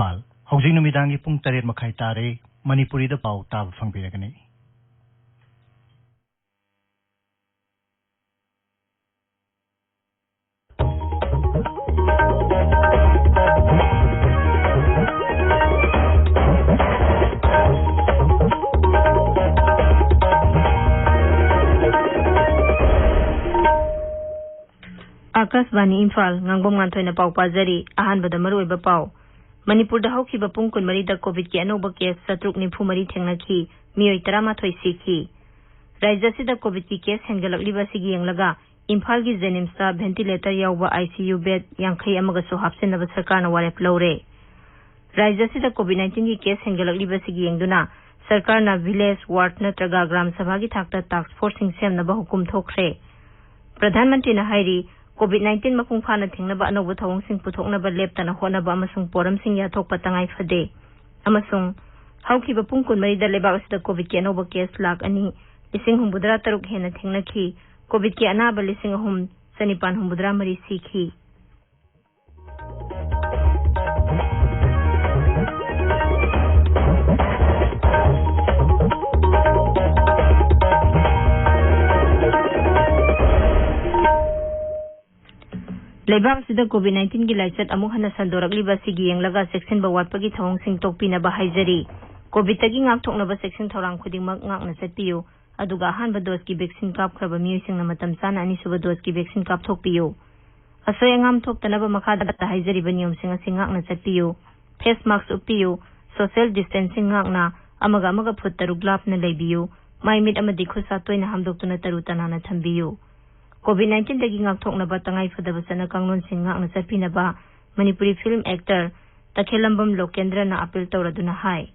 Imphal Housing Numidangi Pung Taret Makai Tare Manipuri the Pau Tab Fangbiragani Akasvani Imphal Ngangbam Nganthoi na pau pazari ahanbada maruoiba pau Manipur da haukiba pung kunmari da COVID ki anoba case satruk nifumari thengnaki mioi 13 siki Rajya sida COVID ki case hengalakliba sigi yenglaga Imphal gi Jenims ta ventilator yawba ICU bed yankhai amaga so hapsenaba sarkarna warep lawre Rajya sida COVID-19 ki case hengalakliba sigi yengduna sarkarna village ward natraga gram sabha gi thakta task force sing semnaba hukum thokre Pradhan Mantri na hairi COVID-19 mapung phana thingnaba anoba thawong sing puthoknaba leptana honaba amasung poram sing yathokpa tangai phade amasung haukiba pung kunmari da leba asida COVID ki anoba case lak ani lising humbudra taruk hena thingnaki COVID ki anaba lising hum sanipan humbudra mari sikhi Lebak sida COVID-19 gi laichat amuk hana sandorakliba sigi yenglaga section ba watpagi thawong sing tokpina ba haijari COVID tagi ngak thoknaba section thorang khudingmak ngakna satpiyo aduga hanba dose ki vaccine kap khraba mioi singna matam sana ani suba dose ki vaccine kap thokpiyo asoy ngam thoktanaba makhada ta haijari ba niyom singa singakna satpiyo face mask upiyo social distancing ngakna amaga phut taruk lapna leibiyo maimit amadi khusa toina hamdoktuna tarutana na thambiyo COVID-19 dagi ngak thoknaba tangai phadaba sana kanglon sing ngakna satpinaba Manipuri film actor Takhelambam Lokendra na appeal tawraduna hai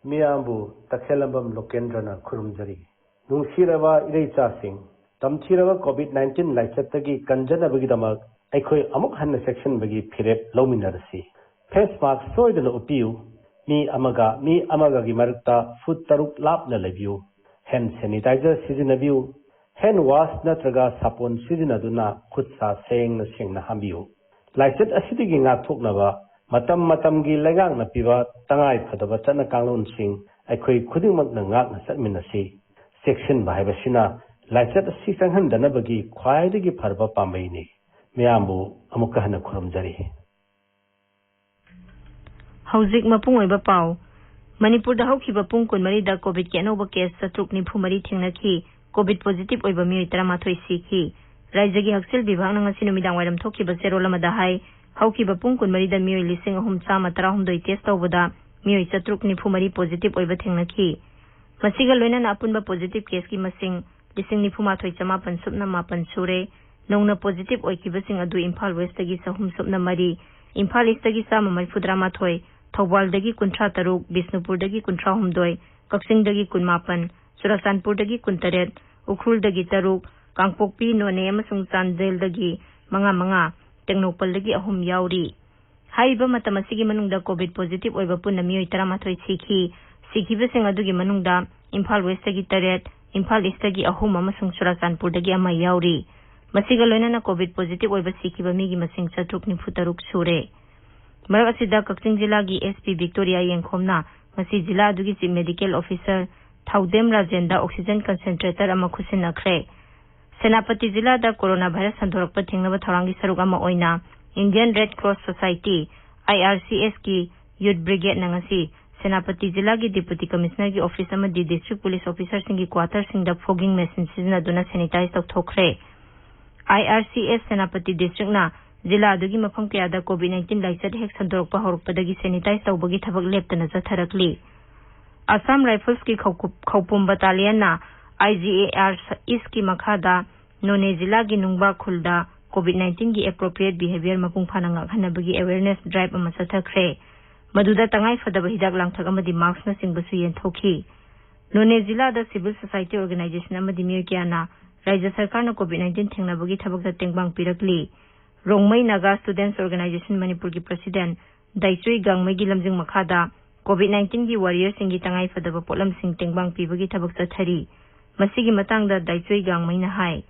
Miyambu Takhelambam Lokendra na khurumjari nungsiraba ireicha sing tamchiraba COVID-19 laichatagi kanjanabagi damak aikhoi amuk hanna section bagi phirep lominarasi face mask soidana upiu mi amaga gi marukta foot taruk lapna lebiu hand sanitizer sizinabiu hand wash natraga sapon sizinaduna khutsa sengna hambiu laichat asidigi ngak thoknaba matam gi legang na piwa tangai phadaba chana kanglon sing aikhoi khudingmak na ngak na satminasi section bahibasina laichat asi sanghandana bagi khwaidigi pharba pambaini miyambu amuka hana khurumjari Hauzik mapung oiba pau Manipur da haukiba pung kunmari da COVID ki anoba case satruk nifumari thingnaki COVID positive oiba mioi 13 siki Rajya gi haksil bibhag na ngasi numidang wairam thokiba serolamada hai haukiba pung kunmari da mioi lising ahum chama 13 test tawbada mioi satruk nifumari positive oiba thingnaki masiga loina na apunba positive case ki masing lising nifuma thoi chama pansupna mapan sure nongna positive oikiba sing adu Imphal West gi sahum supna mari Imphal East gi sama marfudra mathoi Thawbal dagi kuntra taruk Bisnupur dagi kuntra humdoi Kaksing dagi kun mapan Surasanpur dagi kun taret Ukhrul dagi taruk Kangpokpi None amasung Chandel dagi manga Tengnopal dagi ahum yauri haiba matamasigi manungda COVID positive oiba punna mioi 13 sikhi besing adugi manungda Imphal West dagi taret Imphal East dagi ahum amasung Surasanpur dagi ama yauri masiga loina na COVID positive oiba sikhi ba migi masing satruk ni futaruk sure Marak asida Kaksing Jila gi SP Victoria Yengkhomna masi jila adugi chief medical officer Thaudem Rajenda oxygen concentrator ama khusin akhre Senapati Jila da coronavirus sandorakpa thingnaba tharangi saruk ama oina Indian Red Cross Society IRCS ki youth brigade nangasi Senapati Jila gi deputy commissioner gi office ama di district police officer singi quarter singda fogging machine sizna duna sanitize tok thokre IRCS Senapati district na Jila adugi mafam kayada COVID-19 laichat hek sandorakpa horukpadagi sanitize tawbagi thabak leptana zatharakli Assam Rifles ki Khaupum Battalion na IGAR East ki makhada None Jila gi Nungba Khulda COVID-19 gi appropriate behavior mapung phananga khanabagi awareness drive ama sathakre maduda tangai fadaba hidak langthak amadi marks na singbasu yen thoki None Jila da civil society organization amadi miyokyana Rajya Sarkar na COVID-19 thengnabagi thabak da tengbang pirakli Rongmai Naga Students Organization Manipur ki President Daichui Gangmai gi lamjing makhada COVID-19 gi warriors singi tangai fadaba potlam sing tengbang pibagi thabak sathari masigi matangda Daichui Gangmai na hai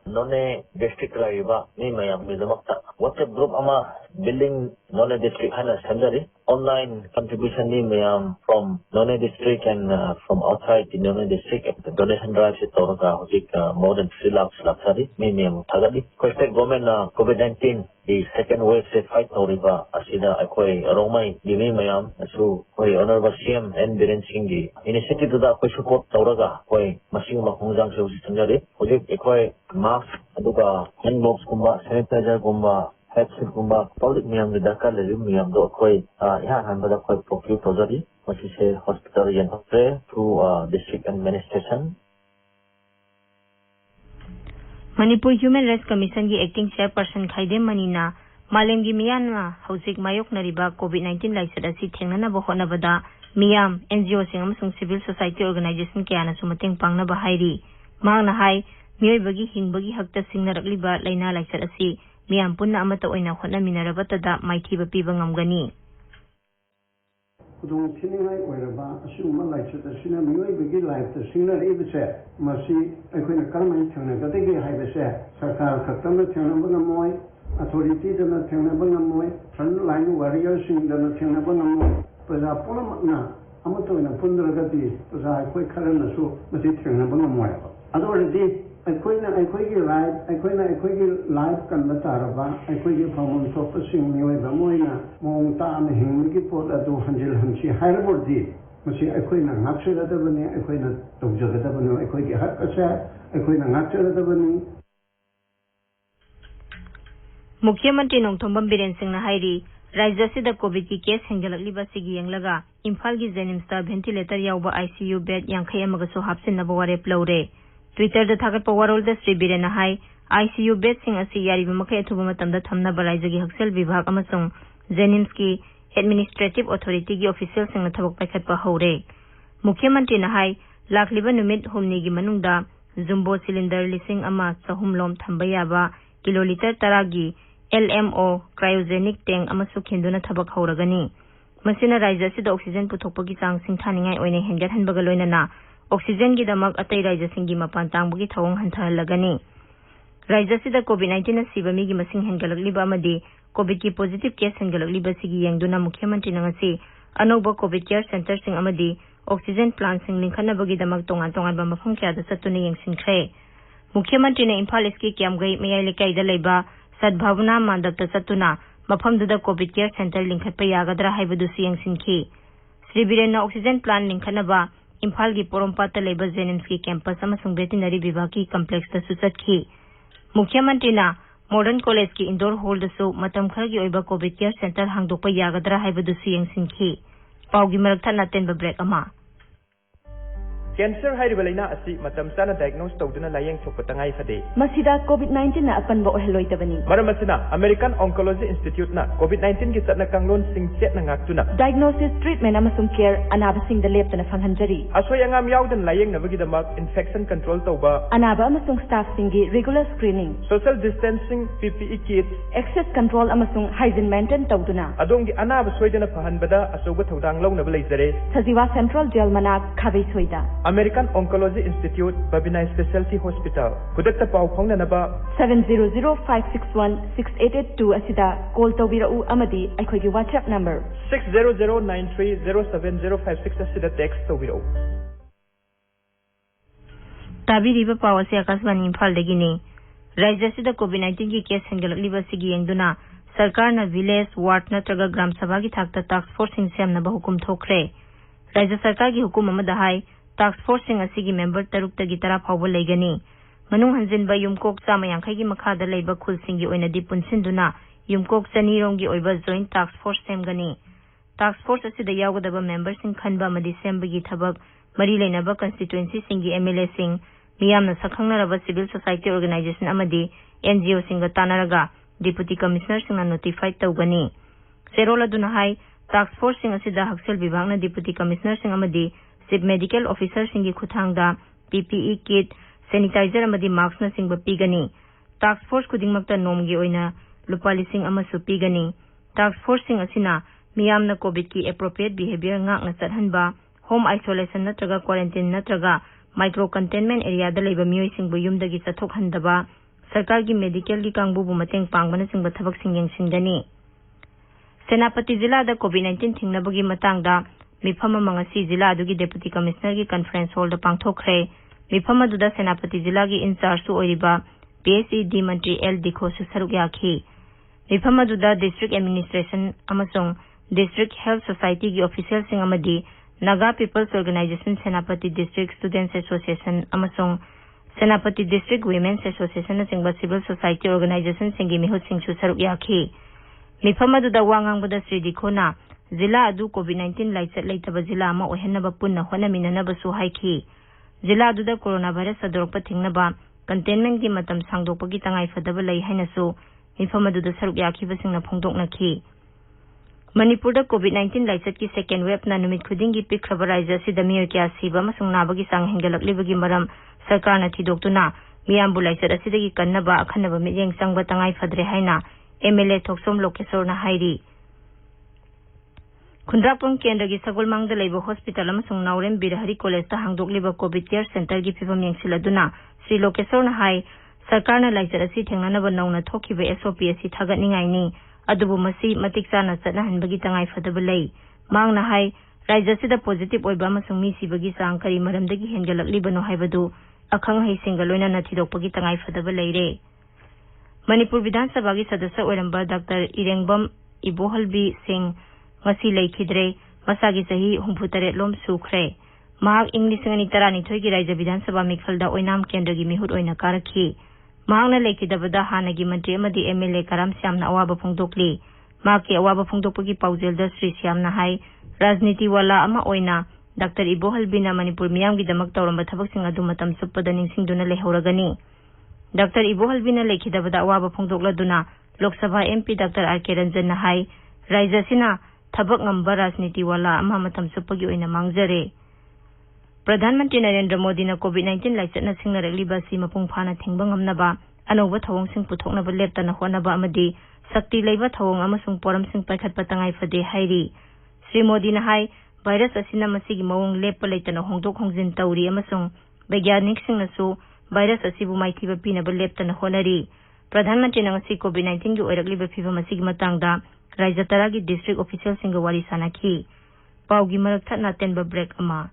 None district laiba ni mayam bidamakta WhatsApp group ama building None district hana sendari online contribution ni mayam from None district and from outside the None district the donation drive se toraga hojik more than 3 lakhs laksari mayam thagadi ko state government COVID-19 the second wave se fight toriba asida akoi romai dimi mayam asu koi honorable CM and Biren Singh gi initiative da koi support toraga koi masing makhungjang se usi sendari hojik akoi mask aduga hand gloves kumba sanitizer kumba headset kumba public miyam da dakar le miyam do koi ya han da koi procure tozari masi se hospital yan hokre through district administration Manipur Human Rights Commission की acting chairperson Khaidem Manina Malem gi Myanmar hojik mayok nariba COVID-19 laisat asi thengnana ba honabada miyam NGO sing amasung civil society organization kayana sumateng pangna ba hairi mangna hai miyoi bagi hingbagi hakta singnarakli ba laina laisat asi miyam punna amata oina khona minarabata da maithi ba piba ngamgani Kudung Tiningai Oiraba, Asuma Lights at the cinema, Bigi Life, the Sina Ibise, Masi, Equina Kalman Tuna, Gadigi Hibese, Sakar, Katana Tanabangamoy, Authority than the Tanabangamoy, Front Line Warriors in the Tanabangamoy, Pazapona, Amato in a Pundragati, Pazai, Quick Karanasu, Masi Tanabangamoy. Authority, Equina live Kanbataraba, Equigi Pamon Topasing, Nueva Moina, Montan, Hingi Port at 200 Hansi, Harbordi, Masi Equina, Naxel at the Bani, Equina, Tobjagabano, Equigi Hakasa, Equina Naxel at the Bani. Mukhyamantri Nongthombam Biren Singh na hairi Rajya se da COVID ki case hengalakli ba sigi yenglaga Imphal gi Jennings ta ventilator yauba ICU bed yankhai amaga so hapsin na baware plaure Twitter da thagat powerol da Sri Biren na hai ICU bed sing asi yari makai thuba matam da thamna balai jagi haksel vibhag amasung Jennings ki administrative authority gi official sing na thabak paikhat pa hore Mukhyamantri na hai lakliba numit humni gi manungda jumbo cylinder lising ama chahumlom thamba yaba kiloliter taragi LMO cryogenic tank amasu khinduna thabak hauragani masina rajya sida oxygen puthokpagi chang singthaningai oine hengat hanbaga loinana oxygen gi damak atai rajya singi mapan tangbugi thawong hanthahallagani rajya sida COVID-19 asiba mi gi masing hengalakliba amadi COVID ki positive case hengalakliba sigi yengduna mukhyamantri nangasi anoba COVID care center sing amadi oxygen plant sing linkhanabagi damak tongan tongan ba mafam kya da satuna yengsinkhre mukhyamantri na Imphal iski kyamgai mayai lekai da leiba Sadbhavana Mandapta Satuna, Mapamduda COVID Care Center Linkatpa Yagadra Haibadu Siyangsinki. Sri Biren na oxygen plant Linkhanaba, Imphal gi Porompata Labor Jennings campus amasung veterinary vibhagi complex ta susatki. Mukhyamantri na Modern College ki indoor hall da su matam khargi oiba COVID Care Center hangdokpa yagadra haibadu Siyangsinki. Paugi marakta naten ba break ama. Cancer hairibalaina asi matam sana diagnose tawduna layeng thokpatangai fade masida COVID-19 na apanba oheloitabani maramasina American Oncology Institute na COVID-19 ki chatna kanglon singchet na ngaktuna diagnosis treatment amasung care anaba sing da leptana phanghanjari asoy angam yawdan layeng nabagi damak infection control tawba anaba amasung staff singi regular screening social distancing PPE kits access control amasung hygiene maintain tawduna adongi anaba soidana phahanbada asoba thodang lawnaba leizare Sajiwa Central Jail manak khabai soida American Oncology Institute Babina Specialty Hospital Kudakta pau phongnanaba 700-561-6882 asida call tawbirau amadi aikhogi WhatsApp number 60093070056 asida text tawbirau Tabiriba pau ase Akashvani Imphal dagini Rajya sida COVID-19 ki case hengalakliba sigi yengduna sarkar na village ward natraga gram sabha gi thakta task force sing semna ba hukum thokre Rajya sarkar gi hukum amada hai task force sing asigi member taruk tagi tara phawba leigani manung hanjin ba yumkok chama yankhai gi makhada leiba khul singi oina di punsinduna yumkok chani rong gi oiba joint task force semgani task force asida yawgadaba member sing khanba madi sembagi thabak mari leinaba constituency singi MLA sing miyamna sakhangnaraba civil society organization amadi NGO singa tanaraga deputy commissioner singa notified tawgani serola duna hai task force sing asida haksel vibhagna deputy commissioner sing amadi Chief Medical Officer singi khuthangda PPE kit sanitizer amadi mask na singba pigani task force kudingmakta nomgi oina lupa lising amasu pigani task force sing asina miyamna COVID ki appropriate behavior ngakna chathanba home isolation natraga quarantine natraga micro containment area da leiba miyoi singbu yumdagi chathok handaba sarkar gi medical gi kangbu bu mateng pangbana singba thabak sing yengsingdani Senapati Zilla COVID-19 Tingnabagi Matangda, Mifama Mangasi Zilla Adugi Deputy Commissioner gi Conference Hall the Pangthokre, Mifama Duda Senapati Zilla gi in charge su Oriba, PSE D Mantri L Dikho Susarugyaki, Mifama Duda District Administration Amasong, District Health Society gi official sing amadi, Naga People's Organization Senapati District Students Association Amasong, Senapati District Women's Association Singba Civil Society Organization Singi Mihut Sing Susarugyaki, Mifama Duda Wangang Buda Sri Dikona, Zilla Adu COVID-19 Laitset Laitaba Zilla Ma Ohenaba Punna Hona Minanaba Suhaiki, Zilla Duda Coronavirus Adorpa Tingnaba, Containment gi Matam Sangdopagi Tangai Fadaba Lai Hainasu, Mifama Duda Sarugyaki Vasingna Pongdok Naki. Manipur da COVID-19 Laitset ki second wave na numit khudingi pikraba raija si damiyo kya siba masung nabagi sang hengalakliba gi maram sarkar na thidoktuna miyambu Laitset asidagi kannaba akhanaba mityeng sangba tangai fadre haina MLA Thoksom Lokesor na hairi. Khundrapung Kendra gi Sagulmang da leiba hospital amasung Naurem Birhari College ta hangdokliba COVID care center gi phibam yengsiladuna Sri Lokesor na hai sarkar na Laitset asi thengnanaba nauna thokiba SOP asi thagatningai ni adubu masi matik chana chana hanbagi tangai fadaba lei mangna hai raija sida positive oiba amasung mi sibagi sang kari maramdagi hengalakliba no haibadu akhang hai singaloina na thidokpagi tangai fadaba leire. Manipur Vidhan Sabha gi sadasya oiramba Dr. Ngangbam Nganthoi Singh ngasi leikhidre masagi sahi 63 lom sukhre mahak English ngani tarani thoi gi raija Vidhan Sabha Mikhalda oinam kendra gi mihut oina karakhi mahakna leikhidabada hanagi mantri amadi MLA Karam Syamna awaba phongdokli mahaki awaba phongdokpagi paujelda Sri Syamna hai rajniti wala ama oina Dr. Nganthoi na Manipur miyam gi damak tawramba thabaksing adu matam suppada ningsingduna lehoragani Dr. Nganthoi na leikhidabada awaba phongdokladuna Lok Sabha MP Dr. R.K. Ranjan na hai raija sina thabak ngamba rajniti wala ama matam supagi oina mangjare. Pradhan Mantri Narendra Modi na COVID-19 Laitset na singnarakliba si mapung phana thingba ngamnaba anauba thawong sing puthoknaba leptana honaba amadi sakti leiba thawong amasung poram sing paikhatpa tangai fade hairi. Sri Modi na hai virus asina masigi mawong leppa leitana hongdok hongjin tawri amasung baigyanik singnasu virus asibu maithiba pinaba leptana honari. Pradhan Mantri na ngasi COVID-19 gi oirakliba phiba masigi matangda raija taragi district official singa wari sanaki. Paugi marak thatna tenba break ama.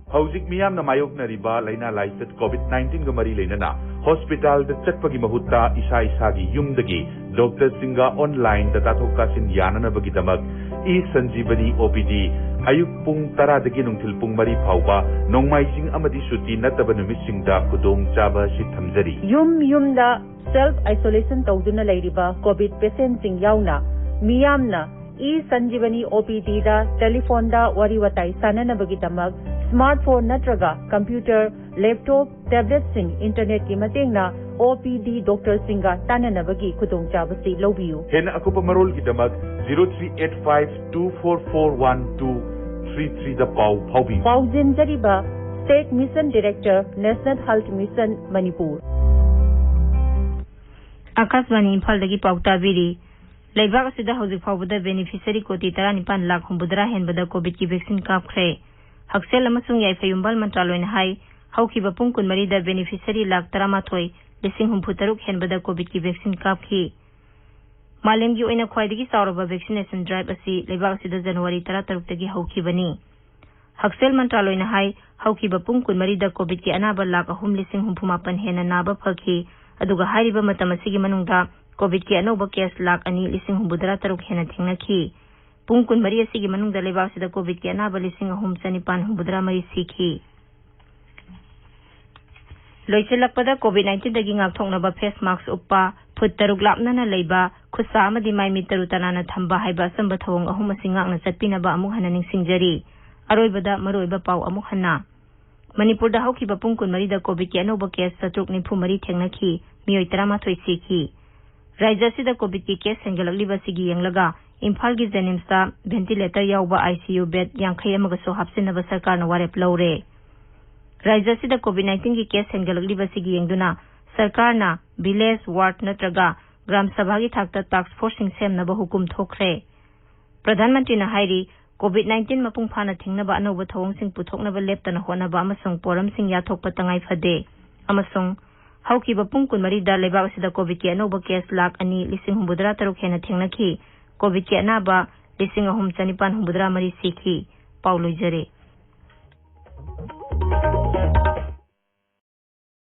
Hojik miyam na mayok na riba laina Laitset COVID-19 ga mari lainana hospital da chatpagi mahutta isa-isagi yumdagi Dr. Singa online da tathokasin yanana bagi damak E-Sanjeevani OPD ayuk pung tara dagi nungthil pung mari phauba nongmaijing amadi suti nataba numisingda kudong chaba si thamjari yumda self isolation tawduna lairiba COVID patient sing yauna miyamna E-Sanjeevani OPD da telephone da wari watai sanana bagi damak smartphone natraga computer laptop tablet sing internet ki matengna OPD doctor singa tananabagi khudong chabasi lobiyu hena akupa marol ki damak 0385244123 da paubi paujin jariba State Mission Director National Health Mission Manipur Akaswani Imphal dagi pauta biri leibak asida hojik phawbada beneficiary koti 19 lakh humbudra henbada COVID ki vaccine kapkhre Haksel amasung yai fayumbal mantraloy na hai hawkiba pung kunmari da beneficiary lakh 13 lising humputaruk henbada COVID ki vaccine kapki malem gi oina khwaidagi sauraba vaccination drive asi leibak asida January 13 tagi hawkibani Haksel mantraloy na hai hawkiba pung kunmari da COVID ki anaba lakh 3 lising humphumapan hena naba phaki aduga hariba matam asigi manungda COVID ki anoba case lakh 2 lising humbudra taruk hena thingnaki Pungkun Maria Sigi Manung da Leibak sida COVID ki anaba lising ahum sanipan humbudra mari sikhi. Loisilakpada COVID-19 dagi ngakthoknaba face mask uppa phut taruk lapnana leiba khusa amadi mai mitaru tanana thamba haiba samba thawong ahum asingakna chatpinaba amuk hana ningsingjari. Aroibada maroiba pau amuk hana. Manipur da hawkiba pungkun mari da COVID ki anoba case satruk nimphu mari thengnaki miyoi 13 sikhi. Raija sida COVID ki case hengalakliba sigi yenglaga Imphal gi Jenimsta ventilator yauba ICU bed yankhai amagaso hapsinaba sarkar na warep lawre. Raija sida COVID-19 ki case hengalakliba sigi yengduna sarkar na village ward natraga gram sabha gi thakta task force semnaba hukum thokre. Pradhan Mantri na hairi COVID-19 mapung phana thingnaba anoba thawong sing puthoknaba leptana honaba amasung poram sing yathokpa tangai phade amasung हौकीबा पुंग कुनमरीदा लेबाक असिदा Covid के अनोबा case lakh 2,963 हेना थेंगनखी Covid के अनाबा 3,993 सीखी पाउ लोइजरे।